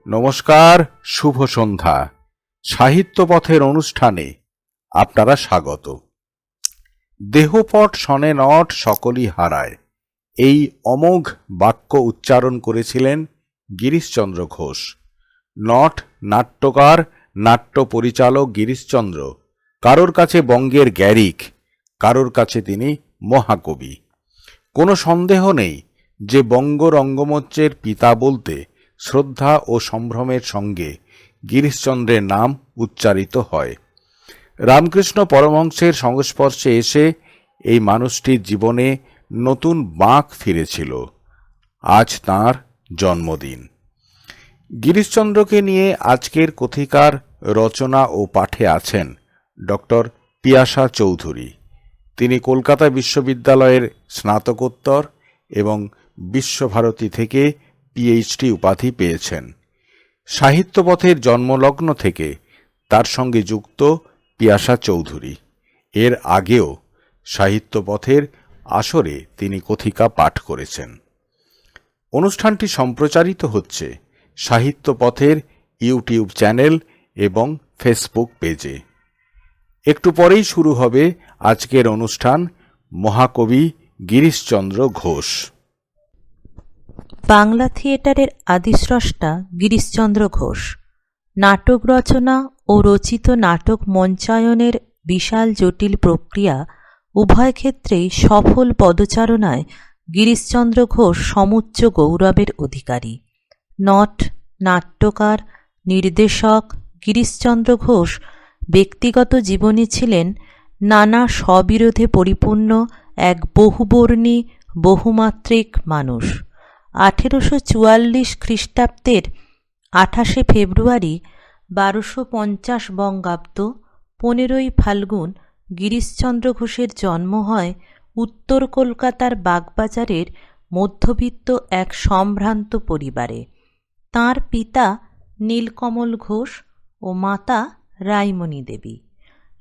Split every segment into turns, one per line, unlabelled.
নমস্কার, শুভ সন্ধ্যা। সাহিত্য পথের অনুষ্ঠানে আপনারা স্বাগত। দেহপট শনে নট সকলই হারায়, এই অমোঘ বাক্য উচ্চারণ করেছিলেন গিরিশচন্দ্র ঘোষ। নট নাট্যকার, নাট্য পরিচালক গিরিশচন্দ্র কারোর কাছে বঙ্গের গ্যারিক, কারোর কাছে তিনি মহাকবি। কোনো সন্দেহ নেই যে বঙ্গ রঙ্গমঞ্চের পিতা বলতে শ্রদ্ধা ও সম্ভ্রমের সঙ্গে গিরিশচন্দ্রের নাম উচ্চারিত হয়। রামকৃষ্ণ পরমহংসের সংস্পর্শে এসে এই মানুষটির জীবনে নতুন বাঁক ফিরেছিল। আজ তাঁর জন্মদিন। গিরিশচন্দ্রকে নিয়ে আজকের কথিকার রচনা ও পাঠে আছেন ডক্টর পিয়াসা চৌধুরী। তিনি কলকাতা বিশ্ববিদ্যালয়ের স্নাতকোত্তর এবং বিশ্বভারতী থেকে পিএইচডি উপাধি পেয়েছেন। সাহিত্যপথের জন্মলগ্ন থেকে তার সঙ্গে যুক্ত পিয়াসা চৌধুরী। এর আগেও সাহিত্যপথের আসরে তিনি কথিকা পাঠ করেছেন। অনুষ্ঠানটি সম্প্রচারিত হচ্ছে সাহিত্যপথের ইউটিউব চ্যানেল এবং ফেসবুক পেজে। একটু পরেই শুরু হবে আজকের অনুষ্ঠান মহাকবি গিরিশচন্দ্র ঘোষ।
বাংলা থিয়েটারের আদিস্রষ্টা গিরিশচন্দ্র ঘোষ নাটক রচনা ও রচিত নাটক মঞ্চায়নের বিশাল জটিল প্রক্রিয়া উভয় ক্ষেত্রেই সফল পদচারণায় গিরিশচন্দ্র ঘোষ সমুচ্চ গৌরবের অধিকারী। নট, নাট্যকার, নির্দেশক গিরিশচন্দ্র ঘোষ ব্যক্তিগত জীবনে ছিলেন নানা স্ববিরোধে পরিপূর্ণ এক বহুবর্ণী বহুমাত্রিক মানুষ। 1844 খ্রিস্টাব্দের 28 ফেব্রুয়ারি 1250 বঙ্গাব্দ 15ই ফাল্গুন গিরিশচন্দ্র ঘোষের জন্ম হয় উত্তর কলকাতার বাগবাজারের মধ্যবিত্ত এক সম্ভ্রান্ত পরিবারে। তাঁর পিতা নীলকমল ঘোষ ও মাতা রাইমণী দেবী।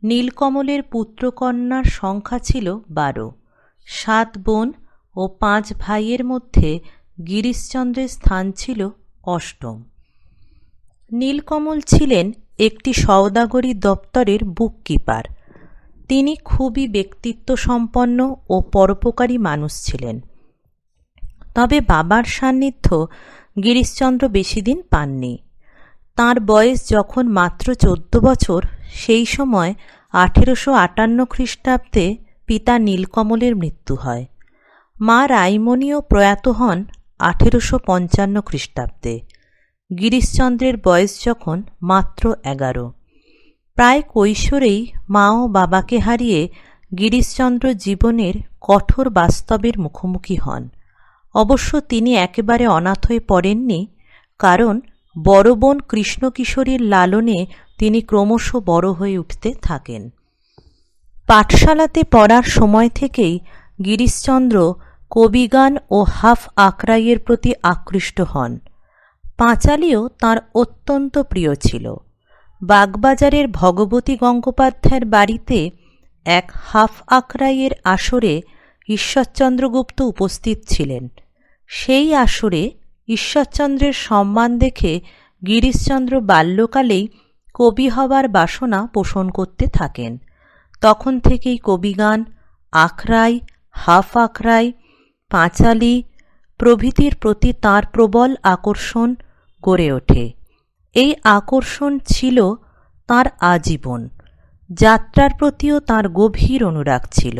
নীলকমলের পুত্রকন্যার সংখ্যা ছিল 12। 7 বোন ও 5 ভাইয়ের মধ্যে গিরিশচন্দ্রের স্থান ছিল অষ্টম। নীলকমল ছিলেন একটি সওদাগরি দপ্তরের বুককিপার। তিনি খুবই ব্যক্তিত্বসম্পন্ন ও পরোপকারী মানুষ ছিলেন। তবে বাবার সান্নিধ্য গিরিশচন্দ্র বেশি দিন পাননি। তাঁর বয়স যখন মাত্র 14 বছর, সেই সময় 1858 খ্রিস্টাব্দে পিতা নীলকমলের মৃত্যু হয়। মা রাইমণীও প্রয়াত হন 1855 খ্রিস্টাব্দে। গিরিশচন্দ্রের বয়স যখন মাত্র 11। প্রায় কৈশোরেই মা ও বাবাকে হারিয়ে গিরিশচন্দ্র জীবনের কঠোর বাস্তবের মুখোমুখি হন। অবশ্য তিনি একেবারে অনাথ হয়ে পড়েননি, কারণ বড় বোন কৃষ্ণকিশোরীর লালনে তিনি ক্রমশ বড় হয়ে উঠতে থাকেন। পাঠশালাতে পড়ার সময় থেকেই গিরিশচন্দ্র কবিগান ও হাফ আখড়াইয়ের প্রতি আকৃষ্ট হন। পাঁচালীও তাঁর অত্যন্ত প্রিয় ছিল। বাগবাজারের ভগবতী গঙ্গোপাধ্যায়ের বাড়িতে এক হাফ আখড়াইয়ের আসরে ঈশ্বরচন্দ্র গুপ্ত উপস্থিত ছিলেন। সেই আসরে ঈশ্বরচন্দ্রের সম্মান দেখে গিরিশচন্দ্র বাল্যকালেই কবি হবার বাসনা পোষণ করতে থাকেন। তখন থেকেই কবিগান, আখড়াই, হাফ আখড়াই, পাঁচালী প্রভৃতির প্রতি তাঁর প্রবল আকর্ষণ গড়ে ওঠে। এই আকর্ষণ ছিল তাঁর আজীবন। যাত্রার প্রতিও তাঁর গভীর অনুরাগ ছিল।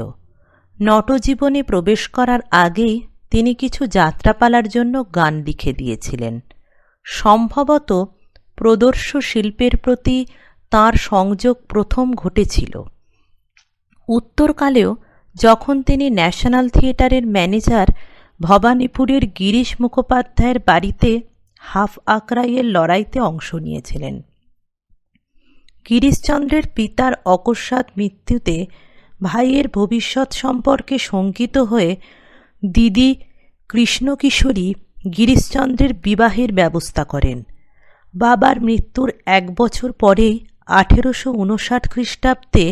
নটজীবনে প্রবেশ করার আগেই তিনি কিছু যাত্রাপালার জন্য গান লিখে দিয়েছিলেন। সম্ভবত প্রদর্শ শিল্পের প্রতি তাঁর সংযোগ প্রথম ঘটেছিল। উত্তরকালেও যখন তিনি ন্যাশনাল থিয়েটারের ম্যানেজার ভবানীপুরের গিরিশ মুখোপাধ্যায়ের বাড়িতে হাফ আকরাইয়ের লড়াইতে অংশ নিয়েছিলেন। গিরিশচন্দ্রের পিতার অকস্মাৎ মৃত্যুতে ভাইয়ের ভবিষ্যৎ সম্পর্কে শঙ্কিত হয়ে দিদি কৃষ্ণকিশোরী গিরিশচন্দ্রের বিবাহের ব্যবস্থা করেন। বাবার মৃত্যুর 1 বছর পরেই 1859 খ্রিস্টাব্দে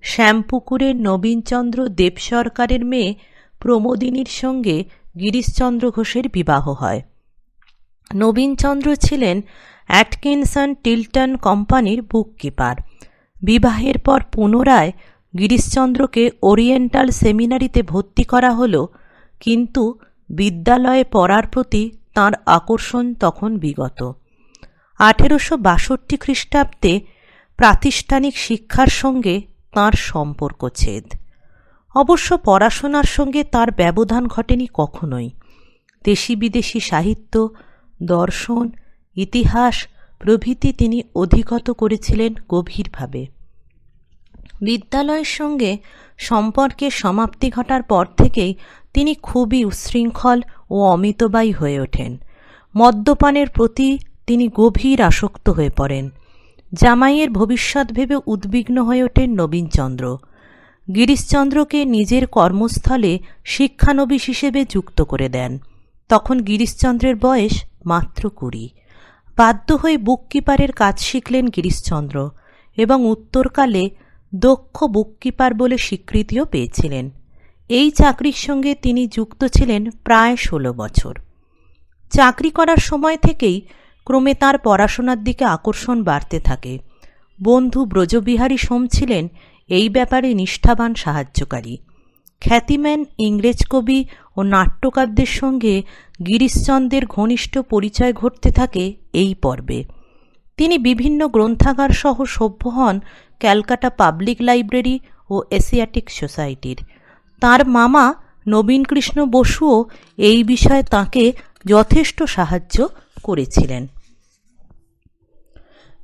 শ্যামপুকুরের নবীনচন্দ্র দেব সরকারের মেয়ে প্রমোদিনীর সঙ্গে গিরিশচন্দ্র ঘোষের বিবাহ হয়। নবীনচন্দ্র ছিলেন অ্যাটকিনসন টিলটন কোম্পানির বুককিপার। বিবাহের পর পুনরায় গিরিশচন্দ্রকে ওরিয়েন্টাল সেমিনারিতে ভর্তি করা হলো, কিন্তু বিদ্যালয়ে পড়ার প্রতি তাঁর আকর্ষণ তখন বিগত। 1862 খ্রিস্টাব্দে প্রাতিষ্ঠানিক শিক্ষার সঙ্গে তাঁর সম্পর্ক ছেদ। অবশ্য পড়াশোনার সঙ্গে তাঁর ব্যবধান ঘটেনি কখনোই। দেশি বিদেশি সাহিত্য, দর্শন, ইতিহাস প্রভৃতি তিনি অধিগত করেছিলেন গভীরভাবে। বিদ্যালয়ের সঙ্গে সম্পর্কের সমাপ্তি ঘটার পর থেকেই তিনি খুবই উচ্ছৃঙ্খল ও অমিতবায়ী হয়ে ওঠেন। মদ্যপানের প্রতি তিনি গভীর আসক্ত হয়ে পড়েন। জামাইয়ের ভবিষ্যৎ ভেবে উদ্বিগ্ন হয়ে ওঠেন নবীনচন্দ্র। গিরিশচন্দ্রকে নিজের কর্মস্থলে শিক্ষানবিশ হিসেবে যুক্ত করে দেন। তখন গিরিশচন্দ্রের বয়স মাত্র 20। বাধ্য হয়ে বুককিপারের কাজ শিখলেন গিরিশচন্দ্র এবং উত্তরকালে দক্ষ বুককিপার বলে স্বীকৃতিও পেয়েছিলেন। এই চাকরির সঙ্গে তিনি যুক্ত ছিলেন প্রায় 16 বছর। চাকরি করার সময় থেকেই ক্রমে তাঁর পড়াশোনার দিকে আকর্ষণ বাড়তে থাকে। বন্ধু ব্রজবিহারী সোম ছিলেন এই ব্যাপারে নিষ্ঠাবান সাহায্যকারী। খ্যাতিমান ইংরেজ কবি ও নাট্যকারদের সঙ্গে গিরিশচন্দ্রের ঘনিষ্ঠ পরিচয় ঘটতে থাকে এই পর্বে। তিনি বিভিন্ন গ্রন্থাগার সহ সভ্য হন ক্যালকাটা পাবলিক লাইব্রেরি ও এশিয়াটিক সোসাইটির। তাঁর মামা নবীনকৃষ্ণ বসুও এই বিষয়ে তাঁকে যথেষ্ট সাহায্য করেছিলেন।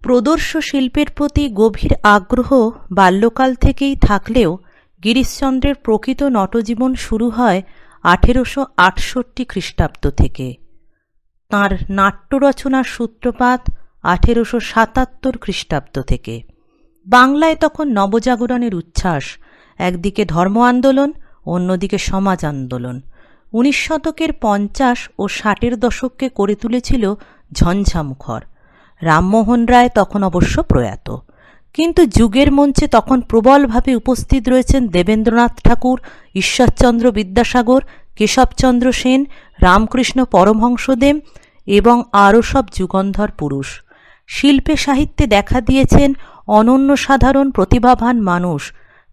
প্রদর্শ শিল্পের প্রতি গভীর আগ্রহ বাল্যকাল থেকেই থাকলেও গিরিশচন্দ্রের প্রকৃত নটজীবন শুরু হয় 1868 খ্রিস্টাব্দ থেকে। তাঁর নাট্য রচনার সূত্রপাত 1877 খ্রিস্টাব্দ থেকে। বাংলায় তখন নবজাগরণের উচ্ছ্বাস, একদিকে ধর্ম আন্দোলন, অন্যদিকে সমাজ আন্দোলন 19 শতকের 50 ও 60-এর দশককে করে তুলেছিল ঝঞ্ঝামুখর। রামমোহন রায় তখন অবশ্য প্রয়াত, কিন্তু যুগের মঞ্চে তখন প্রবলভাবে উপস্থিত রয়েছেন দেবেন্দ্রনাথ ঠাকুর, ঈশ্বরচন্দ্র বিদ্যাসাগর, কেশবচন্দ্র সেন, রামকৃষ্ণ পরমহংসদেব এবং আরও সব যুগন্ধর পুরুষ। শিল্পে সাহিত্যে দেখা দিয়েছেন অনন্য সাধারণ প্রতিভাবান মানুষ,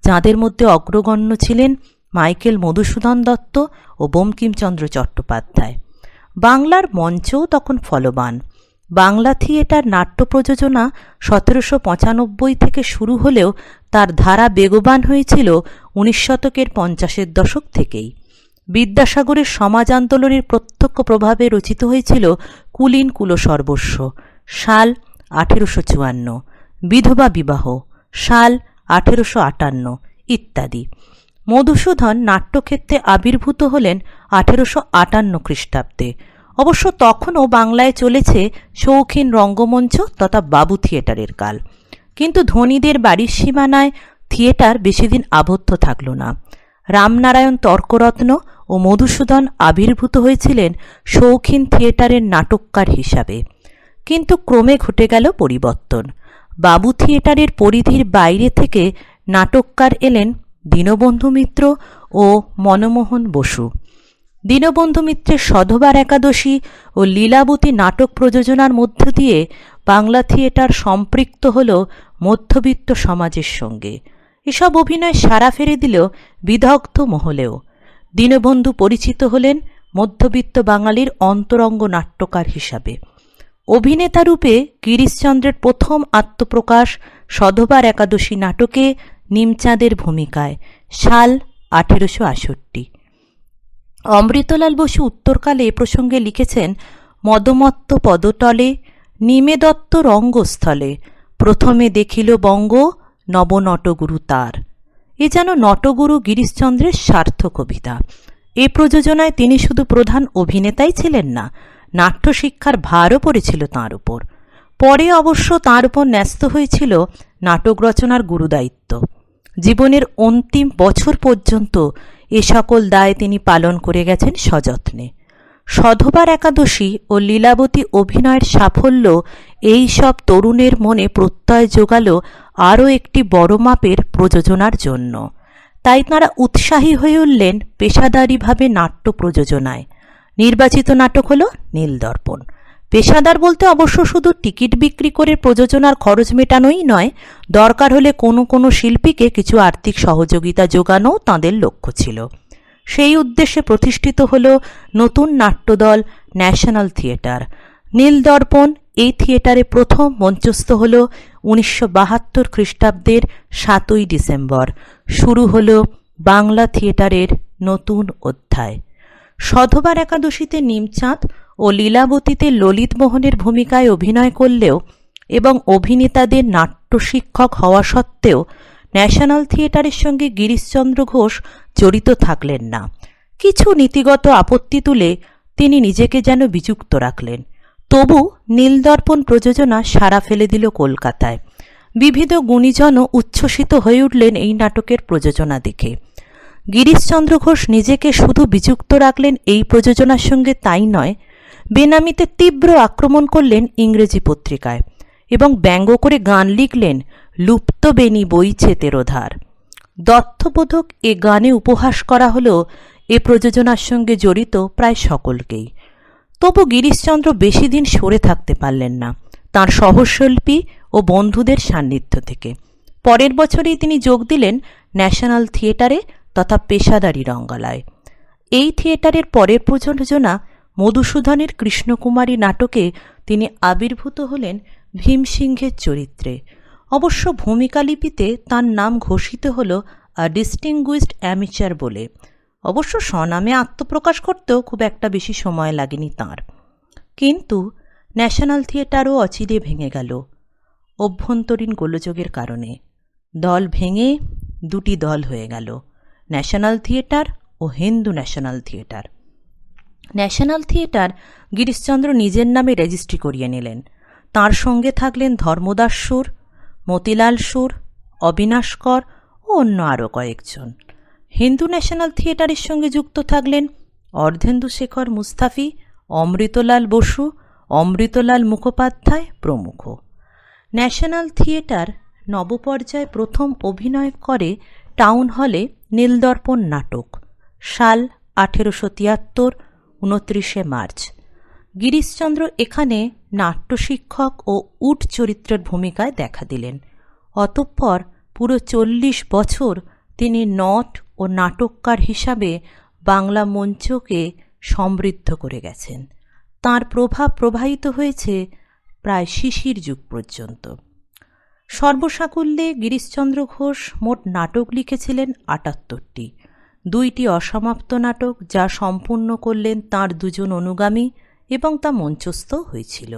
যাঁদের মধ্যে অগ্রগণ্য ছিলেন মাইকেল মধুসূদন দত্ত ও বঙ্কিমচন্দ্র চট্টোপাধ্যায়। বাংলার মঞ্চও তখন ফলবান। বাংলা থিয়েটার নাট্য প্রযোজনা 1795 থেকে শুরু হলেও তার ধারা বেগবান হয়েছিল 19 শতকের 50-এর দশক থেকেই। বিদ্যাসাগরের সমাজ আন্দোলনের প্রত্যক্ষ প্রভাবে রচিত হয়েছিল কুলীন কুলসর্বস্ব সাল 1854, বিধবা বিবাহ সাল 1858 ইত্যাদি। মধুসূদন নাট্যক্ষেত্রে আবির্ভূত হলেন 1858 খ্রিস্টাব্দে। অবশ্য তখনও বাংলায় চলেছে শৌখিন রঙ্গমঞ্চ তথা বাবু থিয়েটারের কাল। কিন্তু ধনীদের বাড়ির সীমানায় থিয়েটার বেশিদিন আবদ্ধ থাকল না। রামনারায়ণ তর্করত্ন ও মধুসূদন আবির্ভূত হয়েছিলেন শৌখিন থিয়েটারের নাটককার হিসাবে। কিন্তু ক্রমে ঘটে গেল পরিবর্তন। বাবু থিয়েটারের পরিধির বাইরে থেকে নাটককার এলেন দীনবন্ধু মিত্র ও মনমোহন বসু। দীনবন্ধু মিত্রের সধবার একাদশী ও লীলাবতী নাটক প্রযোজনার মধ্য দিয়ে বাংলা থিয়েটার সম্পৃক্ত হল মধ্যবিত্ত সমাজের সঙ্গে। এসব অভিনয় সাড়া ফেলে দিল বিদগ্ধ মহলেও। দীনবন্ধু পরিচিত হলেন মধ্যবিত্ত বাঙালির অন্তরঙ্গ নাট্যকার হিসাবে। অভিনেতা রূপে গিরিশচন্দ্রের প্রথম আত্মপ্রকাশ সধবার একাদশী নাটকে নিমচাঁদের ভূমিকায় সাল 1868। অমৃতলাল বসু উত্তরকালে এ প্রসঙ্গে লিখেছেন, মদমত্ত পদতলে নিমে দত্ত রঙ্গস্থলে প্রথমে দেখিল বঙ্গ নবনটগুরু তার। এ যেন নটগুরু গিরিশচন্দ্রের স্বার্থ কবিতা। এ প্রযোজনায় তিনি শুধু প্রধান অভিনেতাই ছিলেন না, নাট্যশিক্ষার ভারও পড়েছিল তাঁর উপর। পরে অবশ্য তাঁর উপর ন্যস্ত হয়েছিল নাটক রচনার গুরুদায়িত্ব। জীবনের অন্তিম বছর পর্যন্ত এ সকল দায় তিনি পালন করে গেছেন সযত্নে। সধবার একাদশী ও লীলাবতী অভিনয়ের সাফল্য এই সব তরুণের মনে প্রত্যয় জোগাল আরও একটি বড় মাপের প্রযোজনার জন্য। তাই তাঁরা উৎসাহী হয়ে উঠলেন পেশাদারিভাবে নাট্য প্রযোজনায়। নির্বাচিত নাটক হল নীলদর্পণ। পেশাদার বলতে অবশ্য শুধু টিকিট বিক্রি করে প্রযোজনার খরচ মেটানোই নয়, দরকার হলে কোনো কোনো শিল্পীকে কিছু আর্থিক সহযোগিতা যোগানো তাঁদের লক্ষ্য ছিল। সেই উদ্দেশ্যে প্রতিষ্ঠিত হল নতুন নাট্যদল ন্যাশনাল থিয়েটার। নীলদর্পণ এই থিয়েটারে প্রথম মঞ্চস্থ হল 1972 খ্রিস্টাব্দের 7ই ডিসেম্বর। শুরু হল বাংলা থিয়েটারের নতুন অধ্যায়। সধবার একাদশীতে নিমচাঁদ ও লীলাবতীতে ললিত মোহনের ভূমিকায় অভিনয় করলেও এবং অভিনেতাদের নাট্যশিক্ষক হওয়া সত্ত্বেও ন্যাশনাল থিয়েটারের সঙ্গে গিরিশচন্দ্র ঘোষ জড়িত থাকলেন না। কিছু নীতিগত আপত্তি তুলে তিনি নিজেকে যেন বিযুক্ত রাখলেন। তবু নীলদর্পণ প্রযোজনা সাড়া ফেলে দিল কলকাতায়। বিবিধ গুণীজনও উচ্ছ্বসিত হয়ে উঠলেন এই নাটকের প্রযোজনা দেখে। গিরিশচন্দ্র ঘোষ নিজেকে শুধু বিযুক্ত রাখলেন এই প্রযোজনার সঙ্গে তাই নয়, বেনামিতে তীব্র আক্রমণ করলেন ইংরেজি পত্রিকায় এবং ব্যঙ্গ করে গান লিখলেন, লুপ্ত বেনি বইছে তেরোধার। দত্তবোধক এ গানে উপহাস করা হলো এ প্রযোজনার সঙ্গে জড়িত প্রায় সকলকেই। তবু গিরিশচন্দ্র বেশি দিন সরে থাকতে পারলেন না তাঁর সহশিল্পী ও বন্ধুদের সান্নিধ্য থেকে। পরের বছরেই তিনি যোগ দিলেন ন্যাশনাল থিয়েটারে তথা পেশাদারি রঙ্গালয়। এই থিয়েটারের পরের প্রযোজনা মধুসূদনের কৃষ্ণকুমারী নাটকে তিনি আবির্ভূত হলেন ভীমসিংহের চরিত্রে। অবশ্য ভূমিকা লিপিতে তাঁর নাম ঘোষিত হল আ ডিস্টিংগুইশড অ্যামেচার বলে। অবশ্য স্বনামে আত্মপ্রকাশ করতেও খুব একটা বেশি সময় লাগেনি তাঁর। কিন্তু ন্যাশনাল থিয়েটারও অচিরে ভেঙে গেল অভ্যন্তরীণ গোলযোগের কারণে। দল ভেঙে দুটি দল হয়ে গেল, ন্যাশনাল থিয়েটার ও Hindu National Theatre. National Theatre Girishchandra নিজের নামে রেজিস্ট্রি করিয়ে নিলেন। তাঁর সঙ্গে থাকলেন ধর্মদাস সুর, মতিলাল সুর, অবিনাশ কর ও অন্য আরও কয়েকজন। হিন্দু ন্যাশনাল থিয়েটারের সঙ্গে যুক্ত থাকলেন অর্ধেন্দু শেখর মুস্তাফি, অমৃতলাল বসু, অমৃতলাল মুখোপাধ্যায় প্রমুখ। ন্যাশনাল থিয়েটার নবপর্যায়ে প্রথম অভিনয় করে টাউন হলে নীলদর্পণ নাটক। সাল 1873, 29শে মার্চ। গিরিশচন্দ্র এখানে নাট্যশিক্ষক ও উট চরিত্রের ভূমিকায় দেখা দিলেন। অতঃপর পুরো 40 বছর তিনি নট ও নাটককার হিসাবে বাংলা মঞ্চকে সমৃদ্ধ করে গেছেন। তাঁর প্রভাব প্রবাহিত হয়েছে প্রায় শিশির যুগ পর্যন্ত। সর্বসাকুল্যে গিরিশচন্দ্র ঘোষ মোট নাটক লিখেছিলেন 78টি। 2টি অসমাপ্ত নাটক যা সম্পূর্ণ করলেন তাঁর দুজন অনুগামী এবং তা মঞ্চস্থ হয়েছিল।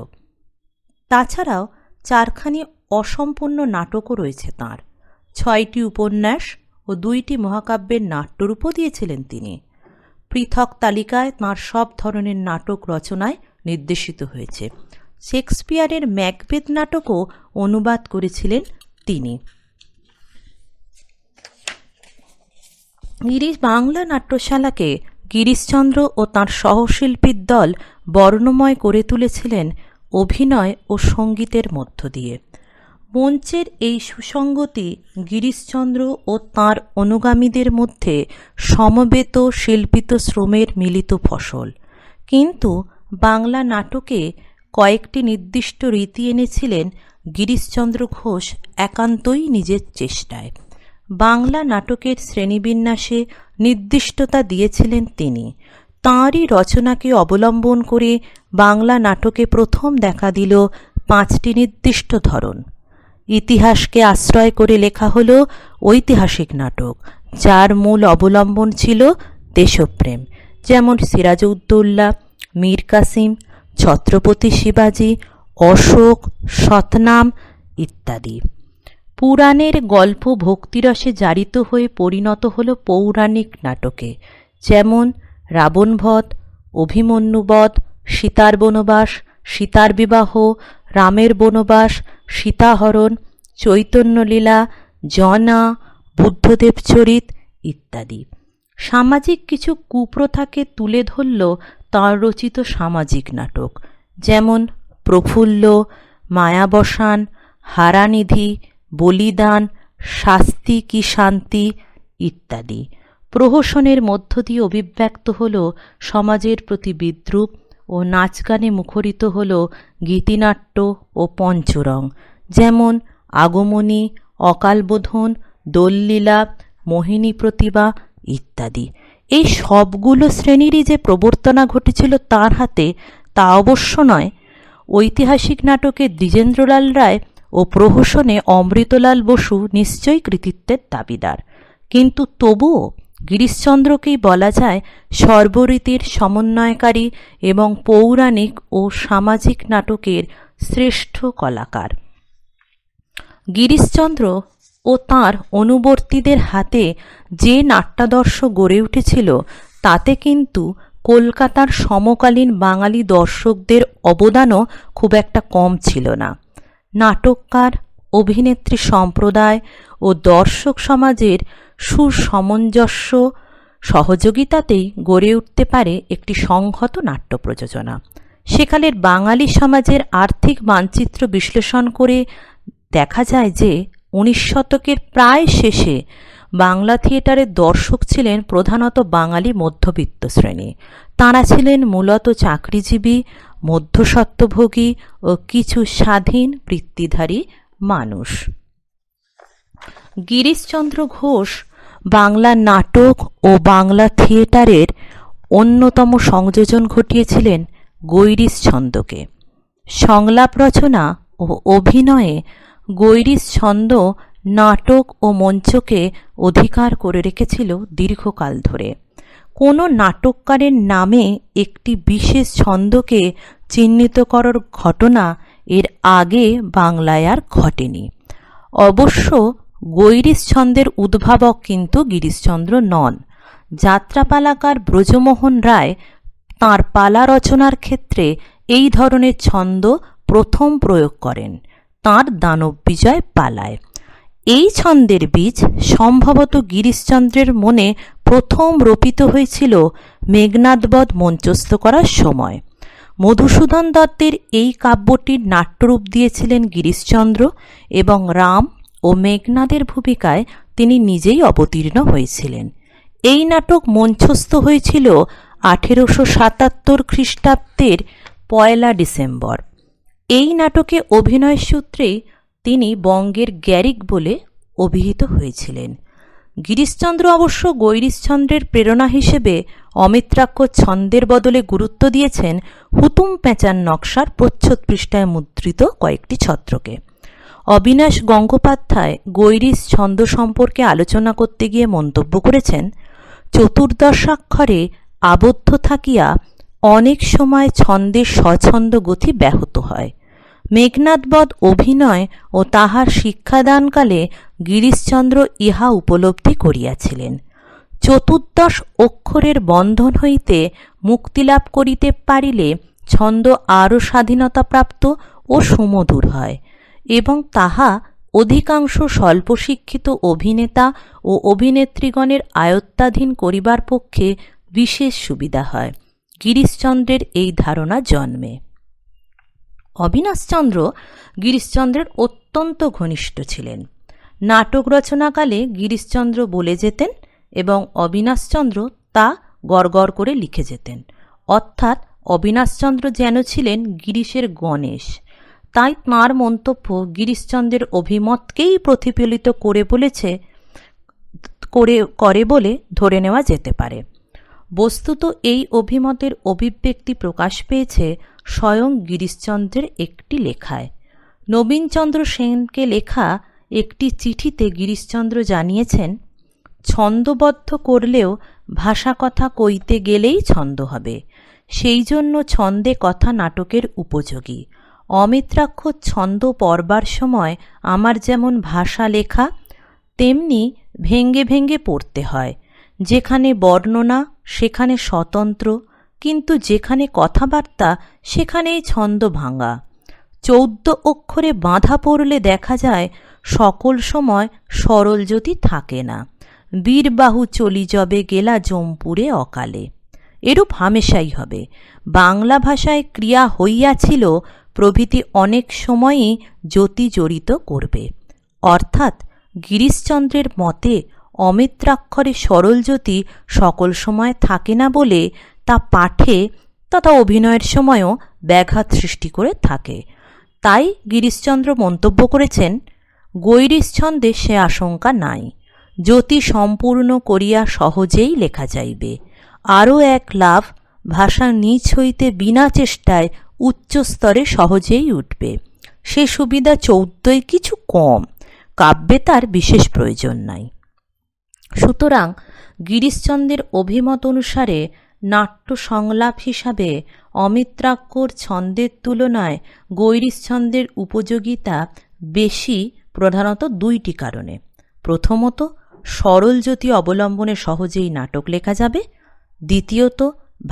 তাছাড়াও 4খানি অসম্পূর্ণ নাটকও রয়েছে তাঁর। 6টি উপন্যাস ও 2টি মহাকাব্যের নাট্যরূপও দিয়েছিলেন তিনি। পৃথক তালিকায় তাঁর সব ধরনের নাটক রচনায় নির্দেশিত হয়েছে। শেক্সপিয়ারের ম্যাকবেথ নাটকও অনুবাদ করেছিলেন তিনি। বাংলা নাট্যশালাকে গিরিশচন্দ্র ও তাঁর সহশিল্পীর দল বর্ণময় করে তুলেছিলেন অভিনয় ও সঙ্গীতের মধ্য দিয়ে। মঞ্চের এই সুসঙ্গতি গিরিশচন্দ্র ও তাঁর অনুগামীদের মধ্যে সমবেত শিল্পিত শ্রমের মিলিত ফসল। কিন্তু বাংলা নাটকে কয়েকটি নির্দিষ্ট রীতি এনেছিলেন গিরিশচন্দ্র ঘোষ একান্তই নিজের চেষ্টায়। বাংলা নাটকের শ্রেণীবিন্যাসে নির্দিষ্টতা দিয়েছিলেন তিনি। তাঁরই রচনাকে অবলম্বন করে বাংলা নাটকে প্রথম দেখা দিল 5টি নির্দিষ্ট ধরন। ইতিহাসকে আশ্রয় করে লেখা হল ঐতিহাসিক নাটক, যার মূল অবলম্বন ছিল দেশপ্রেম, যেমন সিরাজউদ্দৌলা, মীর কাসিম, ছত্রপতি শিবাজী, অশোক, সতনাম ইত্যাদি। পুরাণের গল্প ভক্তিরসে জারিত হয়ে পরিণত হল পৌরাণিক নাটকে, যেমন রাবণবধ, অভিমন্যুবধ, সীতার বনবাস, সীতার বিবাহ, রামের বনবাস, সীতাহরণ, চৈতন্যলীলা, জনা, বুদ্ধদেব চরিত ইত্যাদি। সামাজিক কিছু কুপ্রথাকে তুলে ধরল তাঁর রচিত সামাজিক নাটক, যেমন প্রফুল্ল, মায়াবসান, হারানিধি, বলিদান, শাস্তি কি শান্তি ইত্যাদি। প্রহসনের মধ্য দিয়ে অভিব্যক্ত হল সমাজের প্রতি বিদ্রূপ ও নাচ গানে মুখরিত হল গীতিনাট্য ও পঞ্চরং, যেমন আগমনী, অকালবোধন, দোললীলা, মোহিনী প্রতিভা ইত্যাদি। এই সবগুলো শ্রেণীরই যে প্রবর্তনা ঘটেছিল তাঁর হাতে তা অবশ্য নয়। ঐতিহাসিক নাটকে দ্বিজেন্দ্রলাল রায় ও প্রহসনে অমৃতলাল বসু নিশ্চয়ই কৃতিত্বের দাবিদার, কিন্তু তবুও গিরিশচন্দ্রকেই বলা যায় সর্বরীতির সমন্বয়কারী এবং পৌরাণিক ও সামাজিক নাটকের শ্রেষ্ঠ কলাকার। গিরিশচন্দ্র ও তাঁর অনুবর্তীদের হাতে যে নাট্যাদর্শ গড়ে উঠেছিল তাতে কিন্তু কলকাতার সমকালীন বাঙালি দর্শকদের অবদানও খুব একটা কম ছিল না। নাটককার, অভিনেত্রী সম্প্রদায় ও দর্শক সমাজের সুসমঞ্জস্য সহযোগিতাতেই গড়ে উঠতে পারে একটি সংহত নাট্য প্রযোজনা। সেকালের বাঙালি সমাজের আর্থিক মানচিত্র বিশ্লেষণ করে দেখা যায় যে 19 শতকের প্রায় শেষে বাংলা থিয়েটারের দর্শক ছিলেন প্রধানত বাঙালি মধ্যবিত্ত শ্রেণী। তাঁরা ছিলেন মূলত চাকরিজীবী, মধ্যস্বত্বভোগী ও কিছু স্বাধীন বৃত্তিধারী মানুষ। গিরিশচন্দ্র ঘোষ বাংলা নাটক ও বাংলা থিয়েটারের অন্যতম সংযোজন ঘটিয়েছিলেন গৈরিশ ছন্দকে। সংলাপ রচনা ও অভিনয়ে গৈরিশ ছন্দ নাটক ও মঞ্চকে অধিকার করে রেখেছিল দীর্ঘকাল ধরে। কোনো নাটককারের নামে একটি বিশেষ ছন্দকে চিহ্নিত করার ঘটনা এর আগে বাংলায় আর ঘটেনি। অবশ্য গৈরিশ ছন্দের উদ্ভাবক কিন্তু গিরিশচন্দ্র নন। যাত্রাপালাকার ব্রজমোহন রায় তাঁর পালা রচনার ক্ষেত্রে এই ধরনের ছন্দ প্রথম প্রয়োগ করেন তাঁর দানব বিজয় পালায়। এই ছন্দের বীজ সম্ভবত গিরিশচন্দ্রের মনে প্রথম রোপিত হয়েছিল মেঘনাদবধ মঞ্চস্থ করার সময়। মধুসূদন দত্তের এই কাব্যটির নাট্যরূপ দিয়েছিলেন গিরিশচন্দ্র এবং রাম ও মেঘনাদের ভূমিকায় তিনি নিজেই অবতীর্ণ হয়েছিলেন। এই নাটক মঞ্চস্থ হয়েছিল 1877 খ্রিস্টাব্দের 1 ডিসেম্বর। এই নাটকে অভিনয় সূত্রে তিনি বঙ্গের গ্যারিক বলে অভিহিত হয়েছিলেন। গিরিশচন্দ্র অবশ্য গৈরিশচন্দ্রের প্রেরণা হিসেবে অমিত্রাক্ষর ছন্দের বদলে গুরুত্ব দিয়েছেন হুতুম প্যাঁচার নকশার প্রচ্ছদ পৃষ্ঠায় মুদ্রিত কয়েকটি ছত্রকে। অবিনাশ গঙ্গোপাধ্যায় গৈরিশ ছন্দ সম্পর্কে আলোচনা করতে গিয়ে মন্তব্য করেছেন, চতুর্দশাক্ষরে আবদ্ধ থাকিয়া অনেক সময় ছন্দের স্বছন্দ গতি ব্যাহত হয়। মেঘনাদবধ অভিনয় ও তাহার শিক্ষাদানকালে গিরিশচন্দ্র ইহা উপলব্ধি করিয়াছিলেন। চতুর্দশ অক্ষরের বন্ধন হইতে মুক্তিলাভ করিতে পারিলে ছন্দ আরও স্বাধীনতাপ্রাপ্ত ও সুমধুর হয় এবং তাহা অধিকাংশ স্বল্পশিক্ষিত অভিনেতা ও অভিনেত্রীগণের আয়ত্তাধীন করিবার পক্ষে বিশেষ সুবিধা হয়। গিরিশচন্দ্রের এই ধারণা জন্মে। অবিনাশচন্দ্র গিরিশচন্দ্রের অত্যন্ত ঘনিষ্ঠ ছিলেন। নাটক রচনাকালে গিরিশচন্দ্র বলে যেতেন এবং অবিনাশচন্দ্র তা গড়গড় করে লিখে যেতেন। অর্থাৎ অবিনাশচন্দ্র যেন ছিলেন গিরিশের গণেশ। তাই তাঁর মন্তব্য গিরিশচন্দ্রের অভিমতকেই প্রতিফলিত করে বলে ধরে নেওয়া যেতে পারে। বস্তুত এই অভিমতের অভিব্যক্তি প্রকাশ পেয়েছে স্বয়ং গিরিশচন্দ্রের একটি লেখায়। নবীনচন্দ্র সেনকে লেখা একটি চিঠিতে গিরিশচন্দ্র জানিয়েছেন, ছন্দবদ্ধ করলেও ভাষা কথা কইতে গেলেই ছন্দ হবে, সেই জন্য ছন্দে কথা নাটকের উপযোগী। অমিত্রাক্ষর ছন্দ পড়বার সময় আমার যেমন ভাষা লেখা, তেমনি ভেঙ্গে ভেঙ্গে পড়তে হয়। যেখানে বর্ণনা সেখানে স্বতন্ত্র, কিন্তু যেখানে কথাবার্তা সেখানেই ছন্দ ভাঙা। 14 অক্ষরে বাঁধা পড়লে দেখা যায় সকল সময় সরল জ্যোতি থাকে না। বীরবাহু চলি যবে গেলা জম্পুরে অকালে, এরূপ হামেশাই হবে। বাংলা ভাষায় ক্রিয়া হইয়াছিল প্রভৃতি অনেক সময়ই জ্যোতি জড়িত করবে। অর্থাৎ গিরিশচন্দ্রের মতে অমিত্রাক্ষরে সরল জ্যোতি সকল সময় থাকে না বলে তা পাঠে তথা অভিনয়ের সময়ও ব্যাঘাত সৃষ্টি করে থাকে। তাই গিরিশচন্দ্র মন্তব্য করেছেন, গৈরিশ ছন্দে সে আশঙ্কা নাই, জ্যোতি সম্পূর্ণ করিয়া সহজেই লেখা যাইবে। আরও এক লাভ, ভাষা নিচ হইতে বিনা চেষ্টায় উচ্চ স্তরে সহজেই উঠবে। সে সুবিধা 14ই কিছু কম, কাব্যে তার বিশেষ প্রয়োজন নাই। সুতরাং গিরিশচন্দ্রের অভিমত অনুসারে নাট্য সংলাপ হিসাবে অমিত্রাক্ষর ছন্দের তুলনায় গৈরিশ ছন্দের উপযোগিতা বেশি, প্রধানত 2টি কারণে। প্রথমত, সরল জ্যোতি অবলম্বনে সহজেই নাটক লেখা যাবে। দ্বিতীয়ত,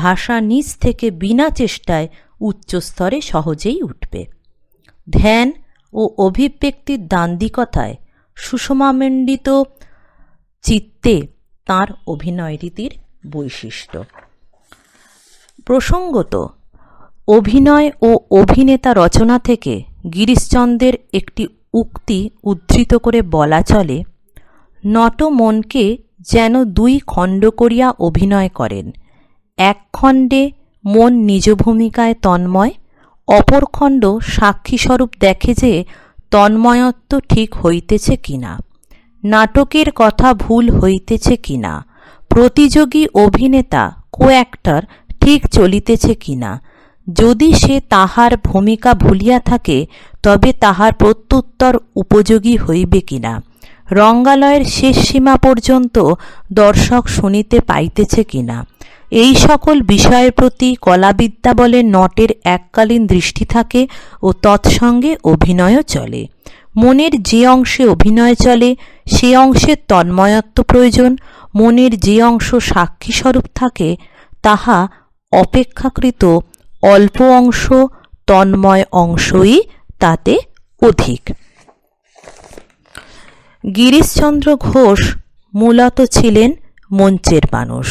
ভাষা নিজ থেকে বিনা চেষ্টায় উচ্চস্তরে সহজেই উঠবে। ধ্যান ও অভিব্যক্তির দান্দিকতায় সুষমামণ্ডিত চিত্তে তাঁর অভিনয় রীতির বৈশিষ্ট্য। প্রসঙ্গত, অভিনয় ও অভিনেতা রচনা থেকে গিরিশচন্দ্রের একটি উক্তি উদ্ধৃত করে বলা চলে, নট মনকে যেন 2 খণ্ড করিয়া অভিনয় করেন। এক খণ্ডে মন নিজ ভূমিকায় তন্ময়, অপর খণ্ড সাক্ষীস্বরূপ দেখে যে তন্ময়ত্ব ঠিক হইতেছে কিনা, নাটকের কথা ভুল হইতেছে কিনা, প্রতিযোগী অভিনেতা কো-অ্যাক্টর ঠিক চলিতেছে কিনা। যদি সে তাহার ভূমিকা ভুলিয়া থাকে তবে তাহার প্রত্যুত্তর উপযোগী হইবে কিনা, রঙ্গালয়ের শেষ সীমা পর্যন্ত দর্শক শুনিতে পাইতেছে কিনা, এই সকল বিষয়ের প্রতি কলাবিদ্যা বলে নটের এককালীন দৃষ্টি থাকে ও তৎসঙ্গে অভিনয়ও চলে। মনের যে অংশে অভিনয় চলে সে অংশে তন্ময়ত্ব প্রয়োজন। মনের যে অংশ সাক্ষীস্বরূপ থাকে তাহা অপেক্ষাকৃত অল্প অংশ, তন্ময় অংশই তাতে অধিক। গিরিশচন্দ্র ঘোষ মূলত ছিলেন মঞ্চের মানুষ।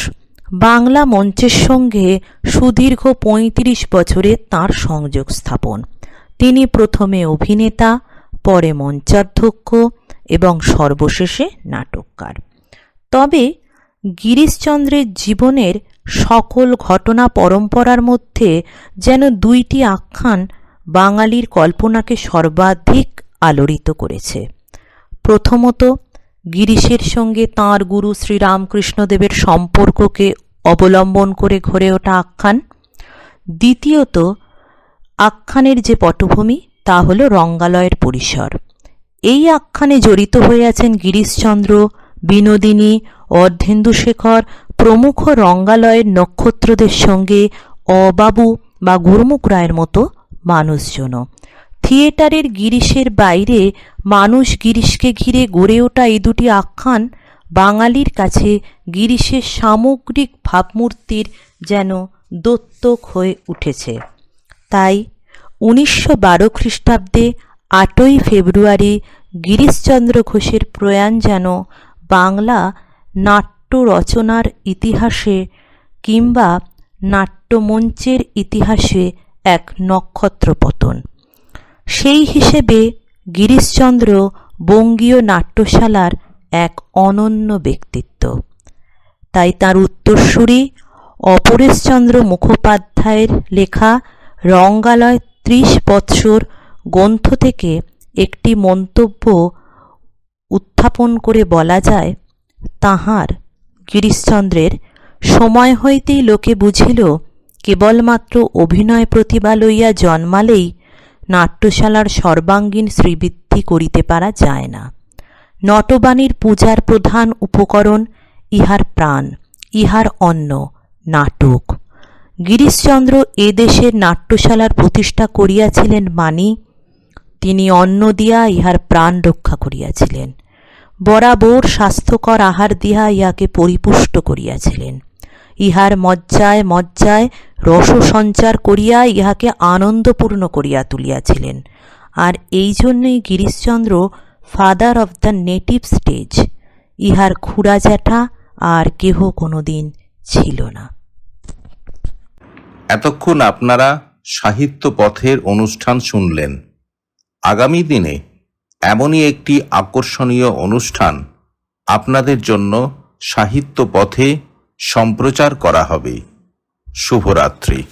বাংলা মঞ্চের সঙ্গে সুদীর্ঘ 35 বছরে তাঁর সংযোগ স্থাপন। তিনি প্রথমে অভিনেতা, পরে মঞ্চাধ্যক্ষ এবং সর্বশেষে নাটককার। তবে গিরিশচন্দ্রের জীবনের সকল ঘটনা পরম্পরার মধ্যে যেন 2টি আখ্যান বাঙালির কল্পনাকে সর্বাধিক আলোড়িত করেছে। প্রথমত, গিরিশের সঙ্গে তাঁর গুরু শ্রীরামকৃষ্ণদেবের সম্পর্ককে অবলম্বন করে গড়ে ওঠা আখ্যান। দ্বিতীয়ত, আখ্যানের যে পটভূমি তা হল রঙ্গালয়ের পরিসর। এই আখ্যানে জড়িত হয়ে আছেন গিরিশচন্দ্র, বিনোদিনী, অর্ধেন্দুশেখর প্রমুখ রঙ্গালয়ের নক্ষত্রদের সঙ্গে অবাবু বা গুরুমুখ রায়ের মতো মানুষজনও। থিয়েটারের গিরিশের বাইরে মানুষ গিরিশকে ঘিরে গড়ে ওঠা এই 2টি আখ্যান বাঙালির কাছে গিরিশের সামগ্রিক ভাবমূর্তির যেন দত্তক হয়ে উঠেছে। তাই 1912 খ্রিস্টাব্দে 8ই ফেব্রুয়ারি গিরিশচন্দ্র ঘোষের প্রয়াণ যেন বাংলা নাট্য রচনার ইতিহাসে কিংবা নাট্যমঞ্চের ইতিহাসে এক নক্ষত্রপতন। সেই হিসেবে গিরিশচন্দ্র বঙ্গীয় নাট্যশালার এক অনন্য ব্যক্তিত্ব। তাই তার উত্তরসূরি অপরেশচন্দ্র মুখোপাধ্যায়ের লেখা রঙ্গালয় 30 বৎসর গ্রন্থ থেকে একটি মন্তব্য উত্থাপন করে বলা যায়, তাহার গিরিশচন্দ্রের সময় হইতেই লোকে বুঝিল কেবলমাত্র অভিনয় প্রতিভা লইয়া জন্মালেই নাট্যশালার সর্বাঙ্গীন শ্রীবৃদ্ধি করিতে পারা যায় না। নটবাণীর পূজার প্রধান উপকরণ ইহার প্রাণ, ইহার অন্ন নাটক। গিরিশচন্দ্র এ দেশের নাট্যশালার প্রতিষ্ঠা করিয়াছিলেন মানি তিনি অন্ন দিয়া ইহার প্রাণ রক্ষা করিয়াছিলেন, বরাবর স্বাস্থ্যকর আহার দিয়া ইহাকে পরিপুষ্ট করিয়াছিলেন, ইহার মজ্জায় মজ্জায় রস সঞ্চার করিয়া ইহাকে আনন্দপূর্ণ করিয়া তুলিয়াছিলেন। আর এই জন্যই Girishchandra father of the native stage, ইহার খুড়া জ্যাঠা আর কেহ কোনোদিন ছিল না।
এতক্ষণ আপনারা সাহিত্য পথের অনুষ্ঠান শুনলেন। আগামী দিনে এমনই একটি আকর্ষণীয় অনুষ্ঠান আপনাদের জন্য সাহিত্য পথে সম্প্রচার করা হবে। শুভরাত্রি।